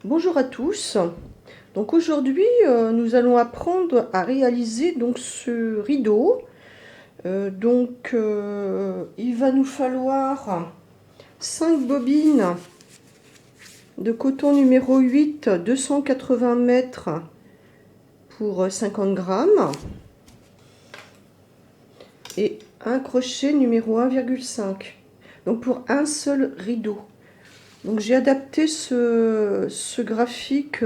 Bonjour à tous. Donc aujourd'hui, nous allons apprendre à réaliser donc ce rideau. Il va nous falloir 5 bobines de coton numéro 8, 280 mètres pour 50 grammes et un crochet numéro 1,5. Donc pour un seul rideau. Donc j'ai adapté ce graphique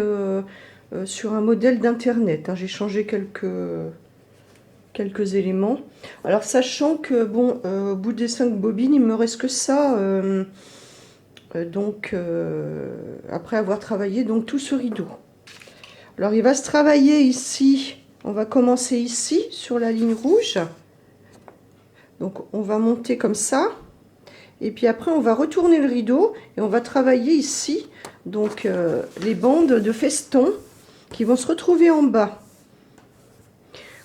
sur un modèle d'internet, hein. J'ai changé quelques éléments. Alors sachant que bon, au bout des 5 bobines, il me reste que ça. Après avoir travaillé donc tout ce rideau. Alors il va se travailler ici. On va commencer ici sur la ligne rouge. Donc on va monter comme ça. Et puis après, on va retourner le rideau et on va travailler ici, donc les bandes de feston qui vont se retrouver en bas.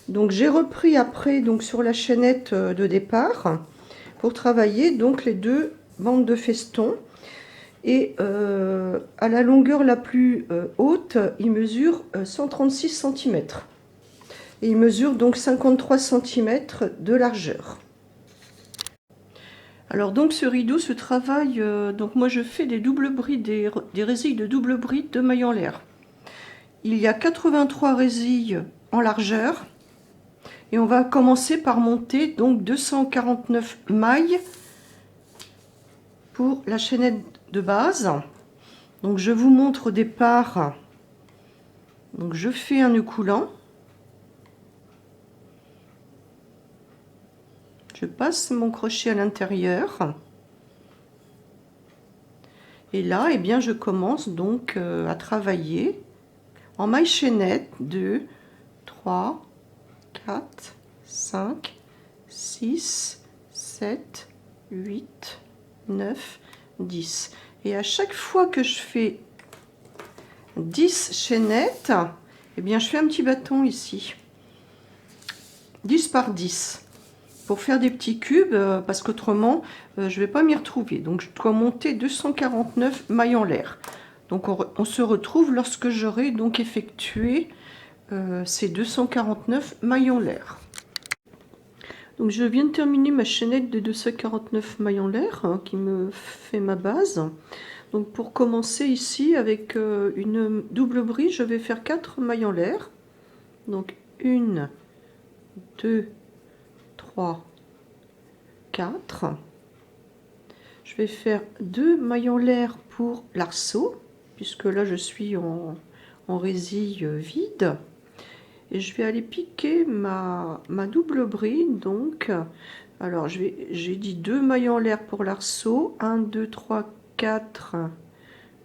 Donc j'ai repris après donc sur la chaînette de départ pour travailler donc les deux bandes de feston. Et à la longueur la plus haute, il mesure 136 cm. Et il mesure donc 53 cm de largeur. Alors donc ce rideau se travaille, donc moi je fais des doubles brides, des résilles de double bride de maille en l'air. Il y a 83 résilles en largeur et on va commencer par monter donc 249 mailles pour la chaînette de base. Donc je vous montre au départ, donc je fais un nœud coulant, je passe mon crochet à l'intérieur. Et là, eh bien, je commence donc à travailler en maille chaînette 2, 3, 4, 5, 6, 7, 8, 9, 10. Et à chaque fois que je fais 10 chaînettes, eh bien, je fais un petit bâton ici. 10 par 10. Pour faire des petits cubes, parce qu'autrement, je ne vais pas m'y retrouver. Donc, je dois monter 249 mailles en l'air. Donc, on se retrouve lorsque j'aurai donc effectué ces 249 mailles en l'air. Donc, je viens de terminer ma chaînette de 249 mailles en l'air, hein, qui me fait ma base. Donc, pour commencer ici, avec une double bride, je vais faire 4 mailles en l'air. Donc, 1, 2, 3, 4. Je vais faire 2 mailles en l'air pour l'arceau, puisque là je suis en résille vide. Et je vais aller piquer ma double bride. Donc, alors j'ai dit 2 mailles en l'air pour l'arceau, 1, 2, 3, 4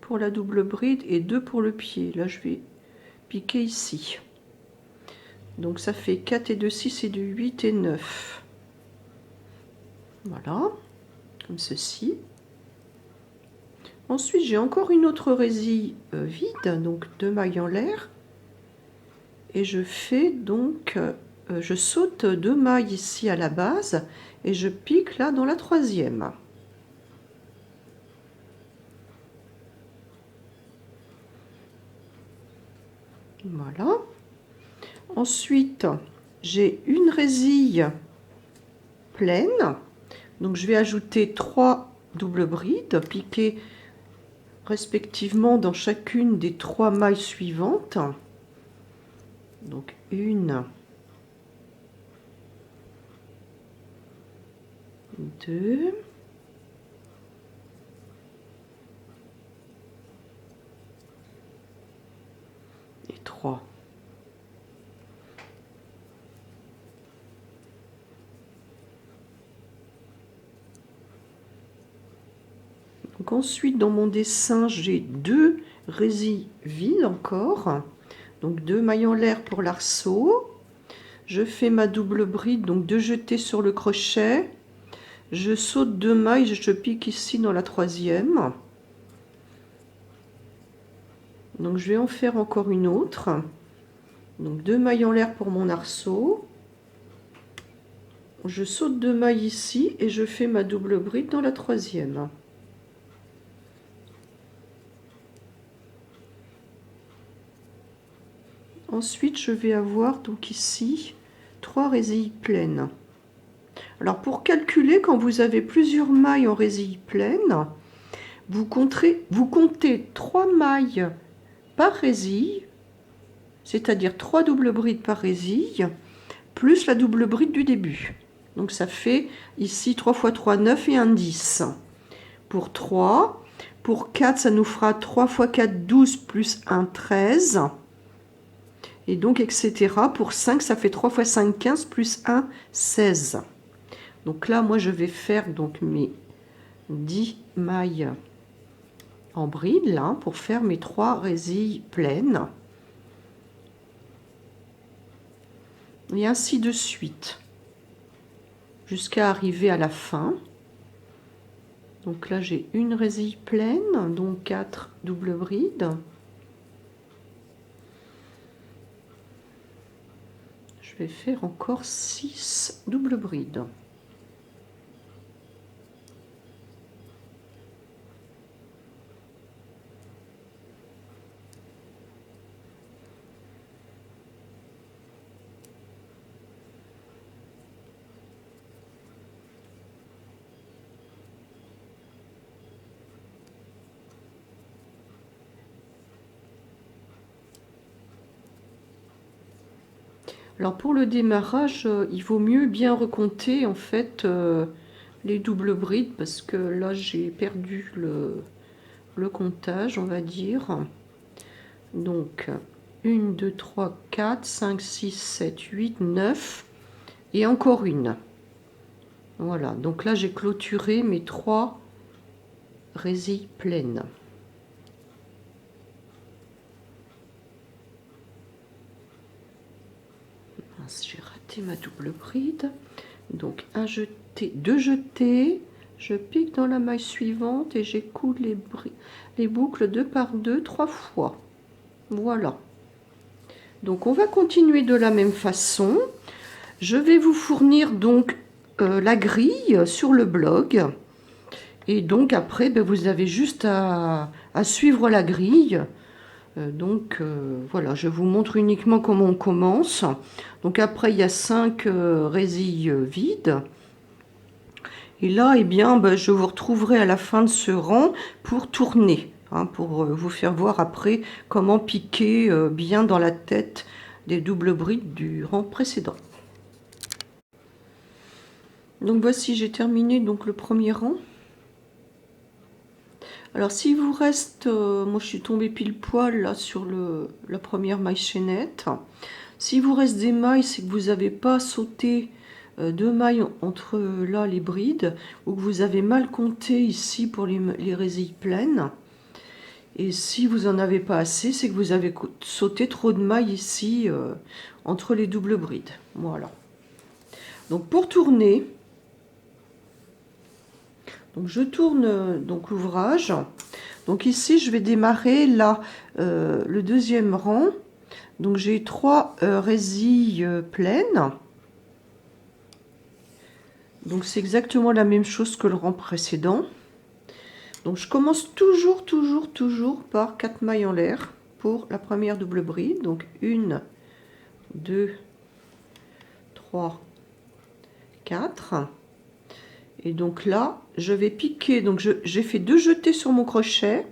pour la double bride et 2 pour le pied. Là je vais piquer ici. Donc ça fait 4 et 2, 6 et 2, 8 et 9. Voilà, comme ceci. Ensuite, j'ai encore une autre résille vide, donc 2 mailles en l'air. Et je fais donc, je saute 2 mailles ici à la base et je pique là dans la troisième. Voilà. Ensuite, j'ai une résille pleine. Donc je vais ajouter 3 doubles brides piquées respectivement dans chacune des 3 mailles suivantes. Donc 1, 2, et 3. Donc ensuite, dans mon dessin, j'ai 2 résilles vides encore. Donc 2 mailles en l'air pour l'arceau. Je fais ma double bride, donc 2 jetés sur le crochet. Je saute 2 mailles, je pique ici dans la troisième. Donc je vais en faire encore une autre. Donc 2 mailles en l'air pour mon arceau. Je saute 2 mailles ici et je fais ma double bride dans la troisième. ensuite je vais avoir donc ici 3 résilles pleines. Alors pour calculer, quand vous avez plusieurs mailles en résille pleine, vous comptez 3 mailles par résille, c'est-à-dire 3 doubles brides par résille, plus la double bride du début. Donc ça fait ici 3 x 3, 9 et un 10. Pour 3, pour 4, ça nous fera 3 x 4, 12 plus 1, 13. Et donc, etc. Pour 5, ça fait 3 x 5, 15 plus 1, 16. Donc là, moi, je vais faire donc mes 10 mailles en bride, là, pour faire mes 3 résilles pleines. Et ainsi de suite, jusqu'à arriver à la fin. Donc là, j'ai une résille pleine, donc 4 doubles brides. Je vais faire encore 6 doubles brides. Alors pour le démarrage, il vaut mieux bien recompter en fait les doubles brides parce que là j'ai perdu le comptage, on va dire. Donc 1, 2, 3, 4, 5, 6, 7, 8, 9 et encore une. Voilà, donc là j'ai clôturé mes 3 résilles pleines. J'ai raté ma double bride, donc un jeté, 2 jetés, je pique dans la maille suivante et j'écoule les boucles 2 par 2 3 fois. Voilà, donc on va continuer de la même façon. Je vais vous fournir donc la grille sur le blog et donc après vous avez juste à suivre la grille. Voilà, je vous montre uniquement comment on commence. Donc après, il y a 5 résilles vides. Et là, eh bien, je vous retrouverai à la fin de ce rang pour tourner, hein, pour vous faire voir après comment piquer bien dans la tête des doubles brides du rang précédent. Donc voici, j'ai terminé donc le premier rang. Alors s'il vous reste, moi je suis tombée pile poil là sur la première maille chaînette. S'il vous reste des mailles, c'est que vous n'avez pas sauté 2 mailles entre là les brides, ou que vous avez mal compté ici pour les résilles pleines. Et si vous n'en avez pas assez, c'est que vous avez sauté trop de mailles ici entre les doubles brides. Voilà. Donc pour tourner, donc je tourne donc l'ouvrage. Donc ici, je vais démarrer là le deuxième rang. Donc j'ai 3 résilles pleines. Donc c'est exactement la même chose que le rang précédent. Donc je commence toujours par 4 mailles en l'air pour la première double bride. Donc 1, 2, 3, 4. Et donc là, je vais piquer. Donc j'ai fait 2 jetés sur mon crochet.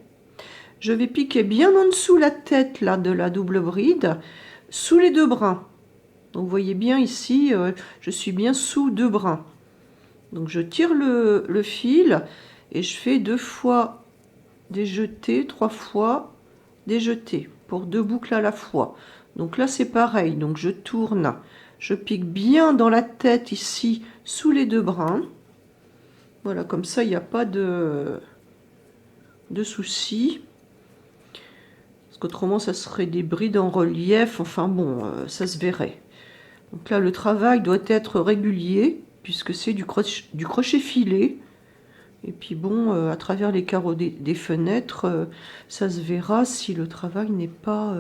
Je vais piquer bien en dessous la tête là de la double bride, sous les 2 brins. Donc vous voyez bien ici, je suis bien sous 2 brins. Donc je tire le fil et je fais 2 fois des jetés, 3 fois des jetés pour 2 boucles à la fois. Donc là c'est pareil, donc je tourne, je pique bien dans la tête ici sous les 2 brins. Voilà, comme ça il n'y a pas de souci. Parce qu'autrement ça serait des brides en relief, enfin bon, ça se verrait. Donc là le travail doit être régulier puisque c'est du crochet filé. Et puis bon, à travers les carreaux des fenêtres, ça se verra si le travail n'est pas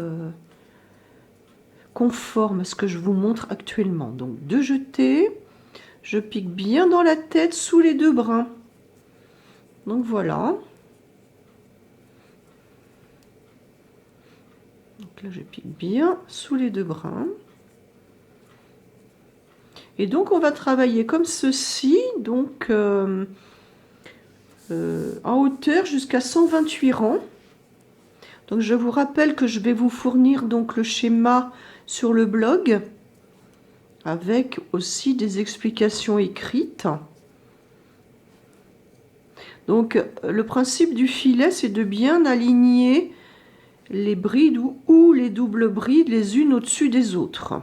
conforme à ce que je vous montre actuellement. Donc 2 jetés, je pique bien dans la tête sous les 2 brins. Donc voilà. Donc Donc là je pique bien sous les deux brins. Et donc on va travailler comme ceci, donc en hauteur jusqu'à 128 rangs. Donc je vous rappelle que je vais vous fournir donc le schéma sur le blog avec aussi des explications écrites. Donc le principe du filet, c'est de bien aligner les brides ou les doubles brides les unes au-dessus des autres.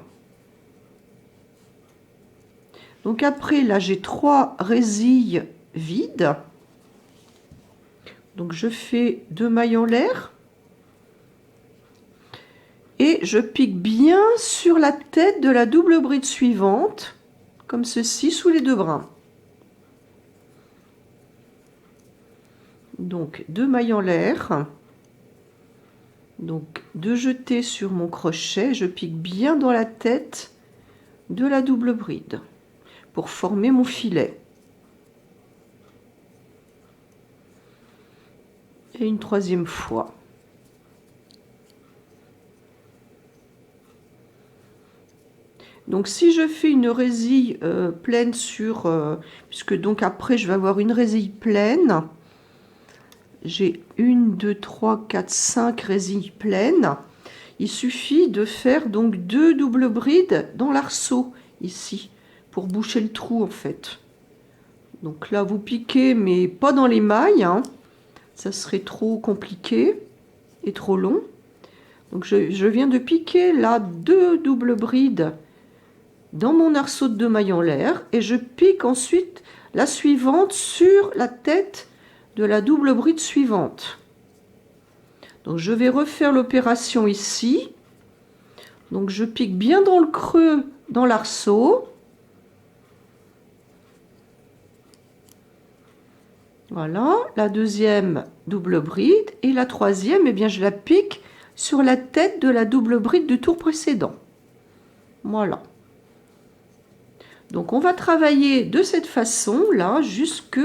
Donc après là j'ai 3 résilles vides. Donc je fais 2 mailles en l'air. Et je pique bien sur la tête de la double bride suivante, comme ceci, sous les deux brins. Donc 2 mailles en l'air. Donc 2 jetés sur mon crochet. Je pique bien dans la tête de la double bride pour former mon filet. Et une troisième fois. Donc si je fais une résille pleine sur... puisque donc après je vais avoir une résille pleine. J'ai 1, 2, 3, 4, 5 résilles pleines. Il suffit de faire donc 2 doubles brides dans l'arceau ici pour boucher le trou en fait. Donc là vous piquez mais pas dans les mailles, hein. Ça serait trop compliqué et trop long. Donc je viens de piquer là 2 doubles brides dans mon arceau de 2 mailles en l'air et je pique ensuite la suivante sur la tête de la double bride suivante. Donc je vais refaire l'opération ici. Donc je pique bien dans le creux dans l'arceau. Voilà, la deuxième double bride et la troisième, eh bien je la pique sur la tête de la double bride du tour précédent. Voilà. Donc on va travailler de cette façon là jusque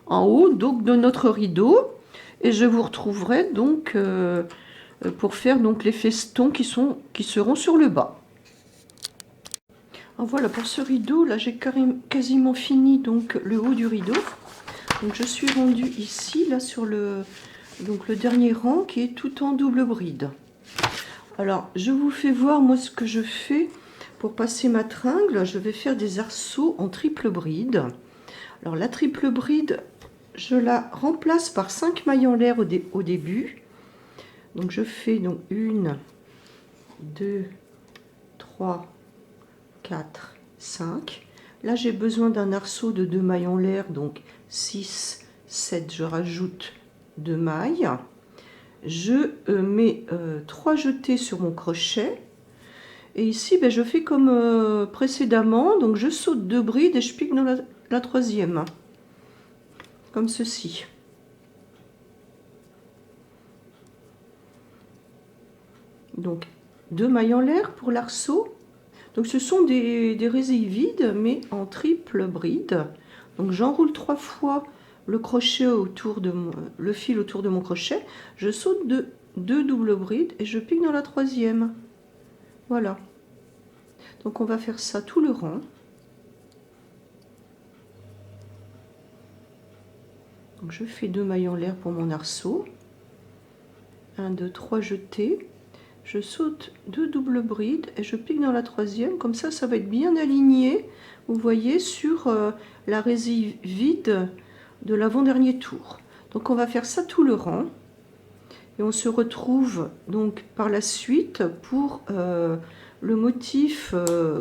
en haut donc de notre rideau et je vous retrouverai donc pour faire donc les festons qui seront sur le bas. Alors voilà, pour ce rideau là j'ai quasiment fini donc le haut du rideau. Donc je suis rendue ici là sur le dernier rang qui est tout en double bride. Alors je vous fais voir moi ce que je fais pour passer ma tringle. Je vais faire des arceaux en triple bride. Alors la triple bride, je la remplace par 5 mailles en l'air au début. Donc je fais donc 1, 2, 3, 4, 5. Là j'ai besoin d'un arceau de 2 mailles en l'air, donc 6, 7, je rajoute 2 mailles. Je mets 3 jetés sur mon crochet. Et ici, ben, je fais comme précédemment, donc je saute 2 brides et je pique dans la troisième, comme ceci. Donc 2 mailles en l'air pour l'arceau. Donc ce sont des résilles vides, mais en triple bride. Donc j'enroule 3 fois le crochet le fil autour de mon crochet. Je saute 2 doubles brides et je pique dans la troisième. Voilà. Donc on va faire ça tout le rang. Donc je fais 2 mailles en l'air pour mon arceau. 1, 2, 3 jetés. Je saute 2 doubles brides et je pique dans la troisième. Comme ça va être bien aligné, vous voyez, sur la résille vide de l'avant-dernier tour. Donc on va faire ça tout le rang. Et on se retrouve donc par la suite pour le motif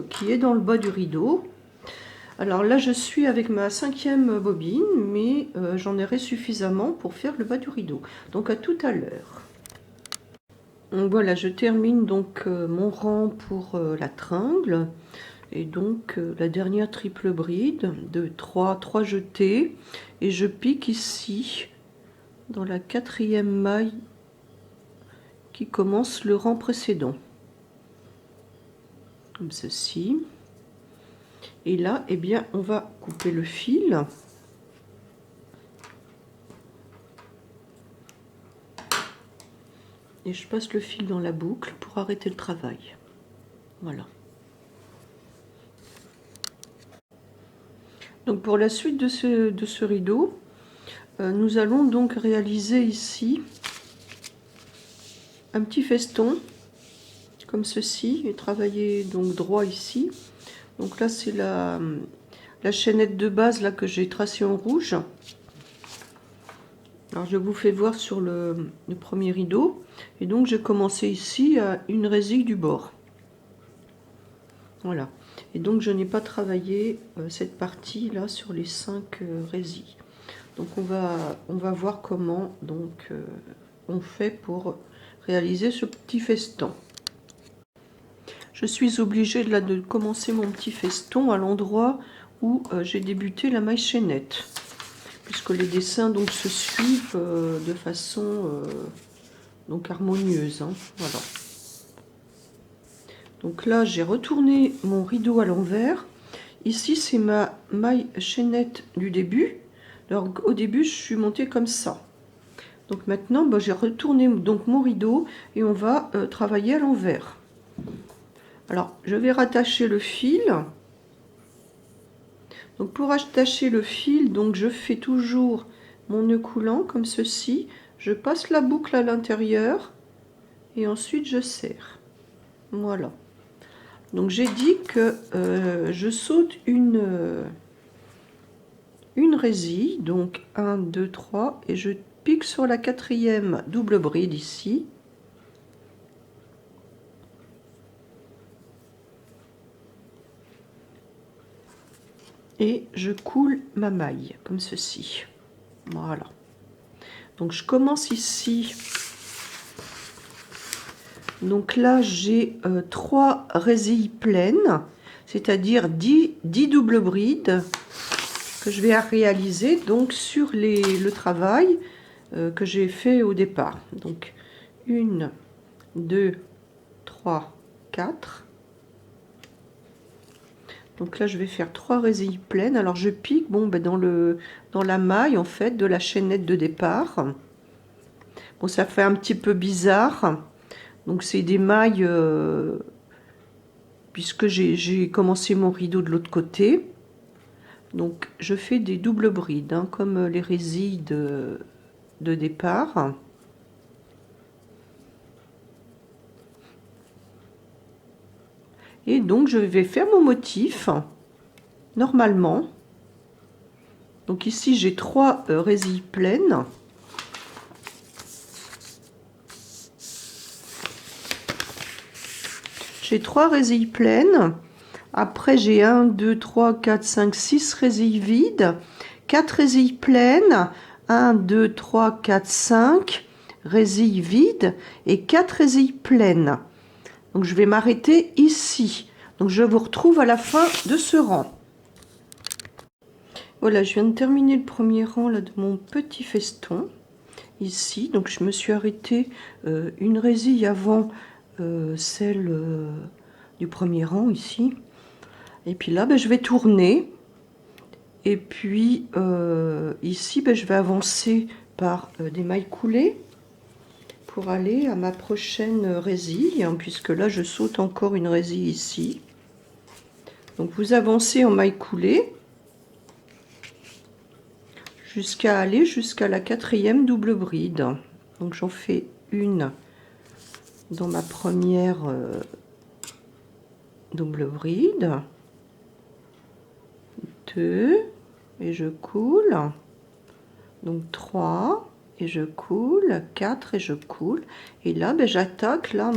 qui est dans le bas du rideau. Alors là je suis avec ma 5e bobine, mais j'en aurai suffisamment pour faire le bas du rideau. Donc à tout à l'heure. Voilà, je termine donc mon rang pour la tringle. Et donc la dernière triple bride de 3 jetés. Et je pique ici dans la 4e maille qui commence le rang précédent. Comme ceci. Et là, eh bien, on va couper le fil. Et je passe le fil dans la boucle pour arrêter le travail. Voilà. Donc pour la suite de ce rideau, nous allons donc réaliser ici un petit feston comme ceci et travailler donc droit ici. Donc là c'est la chaînette de base là que j'ai tracée en rouge. Alors je vous fais voir sur le premier rideau, et donc j'ai commencé ici à une résille du bord. Voilà, et donc je n'ai pas travaillé cette partie là sur les 5 résilles. Donc on va voir comment donc on fait pour réaliser ce petit feston. Je suis obligée là de commencer mon petit feston à l'endroit où j'ai débuté la maille chaînette, puisque les dessins donc se suivent de façon donc harmonieuse, hein, voilà. Donc là j'ai retourné mon rideau à l'envers. Ici c'est ma maille chaînette du début. Alors au début je suis montée comme ça. Donc maintenant j'ai retourné donc mon rideau et on va travailler à l'envers. Alors je vais rattacher le fil. Donc pour attacher le fil, donc je fais toujours mon nœud coulant comme ceci. Je passe la boucle à l'intérieur et ensuite je serre. Voilà. Donc j'ai dit que je saute une résille, donc 1, 2, 3, et je pique sur la 4e double bride ici. Et je coule ma maille comme ceci. Voilà. Donc je commence ici. Donc là j'ai 3 résilles pleines, c'est-à-dire 10 doubles brides que je vais réaliser donc sur le travail que j'ai fait au départ. Donc 1, 2, 3, 4. Donc là je vais faire 3 résilles pleines. Alors je pique dans la maille en fait de la chaînette de départ. Bon, ça fait un petit peu bizarre. Donc c'est des mailles puisque j'ai commencé mon rideau de l'autre côté. Donc je fais des doubles brides, hein, comme les résilles de départ. Et donc je vais faire mon motif normalement. Donc ici j'ai 3 résilles pleines. J'ai 3 résilles pleines. Après j'ai 1, 2, 3, 4, 5, 6 résilles vides. 4 résilles pleines. 1, 2, 3, 4, 5 résilles vides et 4 résilles pleines. Donc je vais m'arrêter ici. Donc je vous retrouve à la fin de ce rang. Voilà, je viens de terminer le premier rang là, de mon petit feston. Ici, donc je me suis arrêtée une résille avant celle du premier rang ici. Et puis là, je vais tourner. Et puis ici, je vais avancer par des mailles coulées pour aller à ma prochaine résille, hein, puisque là, je saute encore une résille ici. Donc vous avancez en mailles coulées jusqu'à aller jusqu'à la 4e double bride. Donc j'en fais une dans ma première double bride, 2 et je coule, donc 3 et je coule, 4 et je coule, et là j'attaque là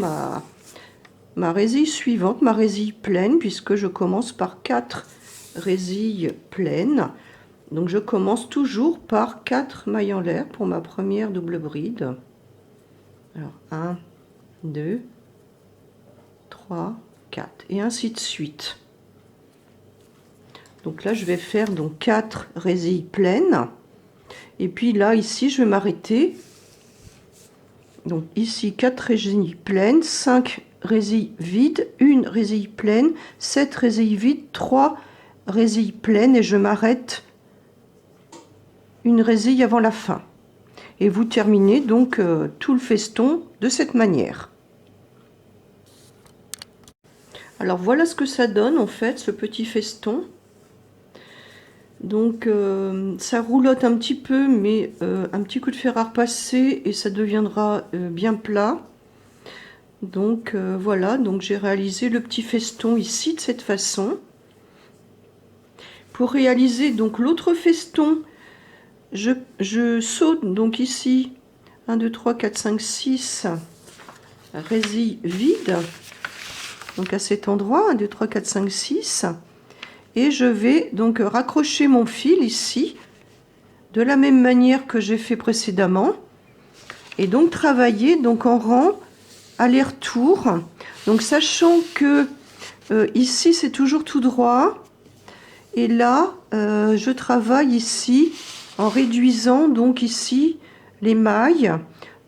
ma résille suivante, ma résille pleine, puisque je commence par 4 résilles pleines. Donc je commence toujours par 4 mailles en l'air pour ma première double bride. Alors 1, 2, 3, 4 et ainsi de suite. Donc là je vais faire donc 4 résilles pleines, et puis là ici je vais m'arrêter. Donc ici 4 résilles pleines, 5 résilles vides, 1 résille pleine, 7 résilles vides, 3 résilles pleines, et je m'arrête une résille avant la fin. et vous terminez donc tout le feston de cette manière. Alors voilà ce que ça donne en fait, ce petit feston. Donc ça roulotte un petit peu, mais un petit coup de fer à repasser et ça deviendra bien plat. Donc voilà, donc j'ai réalisé le petit feston ici de cette façon. Pour réaliser donc l'autre feston, je saute donc ici 1, 2, 3, 4, 5, 6 résilles vides. Donc à cet endroit, 1, 2, 3, 4, 5, 6. Et je vais donc raccrocher mon fil ici, de la même manière que j'ai fait précédemment. Et donc travailler donc en rang, aller-retour. Donc sachant que ici c'est toujours tout droit. Et là, je travaille ici en réduisant donc ici les mailles.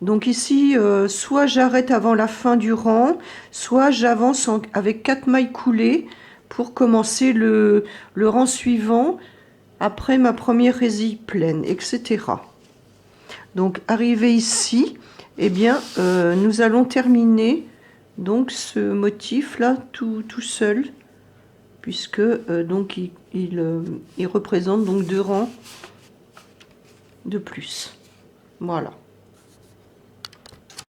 Donc ici, soit j'arrête avant la fin du rang, soit j'avance avec 4 mailles coulées pour commencer le rang suivant après ma première résille pleine, etc. Donc arrivé ici, eh bien, nous allons terminer donc ce motif là tout seul, puisque donc il représente donc 2 rangs de plus. Voilà.